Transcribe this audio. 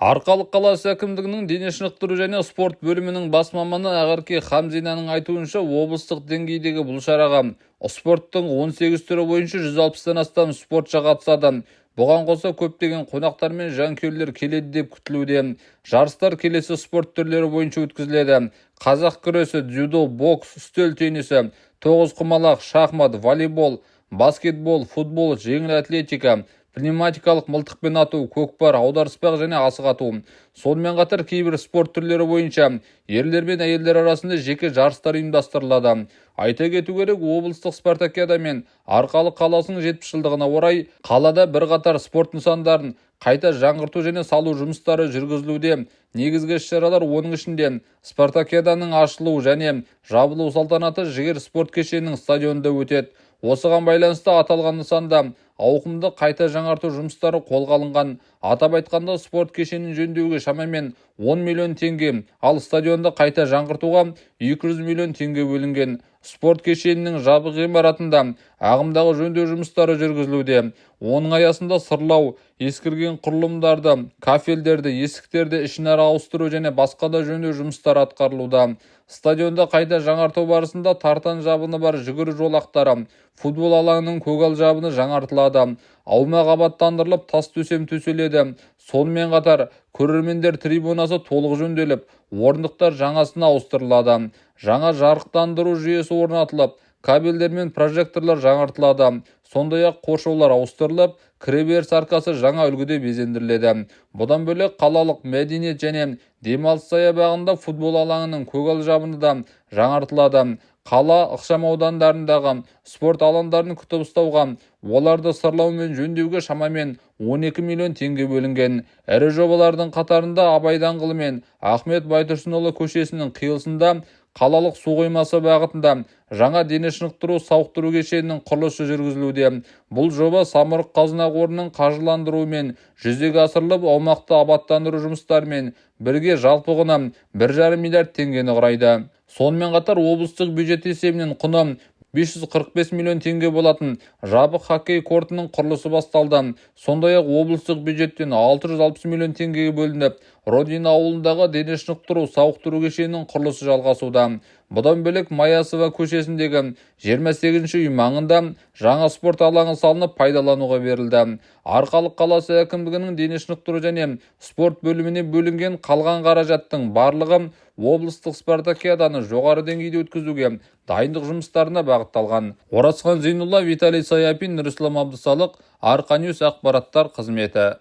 Арқалық қаласы әкімдігінің дене шынықтыру және спорт бөлімінің бас маманы Ағарке Хамзинаның айтуынша, облыстық деңгейдегі бұл шараға спорттың 18 түрі бойынша 160-тан астам спортшы қатысады. Бұған қоса көптеген қонақтар мен жанкүйерлер келеді деп күтілуде. Жарыстар келесі спорт түрлері бойынша өткізіледі: қазақ күресі, дзюдо, бокс, үстел теннисі, тоғызқұмалақ, шахмат, волейбол, баскетбол, футбол, жеңіл атлетика, пневматикалық мылтықпен ату, көкпар, аударыспақ және асық ату. Сонымен қатар кейбір спорт түрлері бойынша ерлер мен әйелдер арасында жеке жарыстар ұйымдастырылады. Айта кету керек, облыстық спартакиада мен Арқалық қаласының 70 жылдығына орай қалада бірқатар спорт нысандарын қайта жаңғырту және салу жұмыстары жүргізілуде. Негізгі іс-шаралар оның ішінде спартакиаданың ашылу және жабылу салтанаты жігер спорт кешенінің стадионында өтеді. Осыған байланысты аталған нысанда ауқымды қайта жаңарту жұмыстары қолға алынған. Атап айтқанда, спорт кешенін жөндеуге шамамен 10 миллион теңге, ал стадионды қайта жаңғыртуға 200 миллион теңге бөлінген. Спорт кешенінің жабық ғимаратында ағымдағы жөндеу жұмыстары жүргізілуде. Оның аясында сырлау, ескірген құрылымдарды, кафельдерді, есіктерді ішінара ауыстыру және басқа да жөндеу жұмыстары атқарылуда. Стадионда қайта жаңарту барысында тартан жабыны бар жүгіру жолақтары, футбол алаңының көгал жабыны жаңартылады. Аумақ абаттандырылып, тас төсем төселеді. Сонымен қатар көрермендер трибунасы толық жөнделіп, орындықтар жаңасына ауыстырылады. Жаңа жарықтандыру жүйесі орнатылып, кабельдер мен прожекторлар жаңартылады. Сондай-ақ қоршаулар ауыстырылып, кіреберіс аркасы жаңа үлгіде безендіріледі. Бұдан бөлек қалалық мәдениет және демалыс саябағында футбол алаңының көгал жабыны да жаңартылады. Қала ықшам аудандарындағы спорт алаңдарын күтіп ұстауға, оларды сырлау мен жөндеуге шамамен 12 миллион теңге бөлінген. Ірі жобалардың қатарында Абай даңғылы мен Ахмет Байтұрсынұлы көшесінің қиылысында қалалық су қоймасы бағытында жаңа дене шынықтыру сауықтыру кешенінің құрылысы жүргізілуде. Бұл жоба Самұрық Қазына қорының қаржыландыруымен жүзеге асырылып, аумақты абаттандыру жұмыстарымен бірге жалпы құны 1,5 миллиард теңгені құрайды. Сонымен қатар облыстық бюджет есебінен құны 545 миллион теңге болатын жабық хоккей кортының құрылысы басталды. Сондай-ақ облыстық бюджеттен 660 миллион теңгеге бөлініп, Родина ауылындағы дене шынықтыру сауықтыру кешенінің құрылысы жалғасуда. Бұдан бөлек Маясова көшесіндегі 28-ші үй маңында жаңа спорт алаңы салынып пайдалануға берілді. Арқалық қаласы әкімдігінің дене шынықтыру және спорт бөліміне бөлінген қалған қаражаттың барлығы облыстық спартакиаданы жоғары деңгейде өткізуге дайындық жұмыстарына бағытталған. Оразхан Зейнулла, Виталий Саяпин, Нұрислам Абдысалық, Арқа Ньюс ақпараттар қызметі.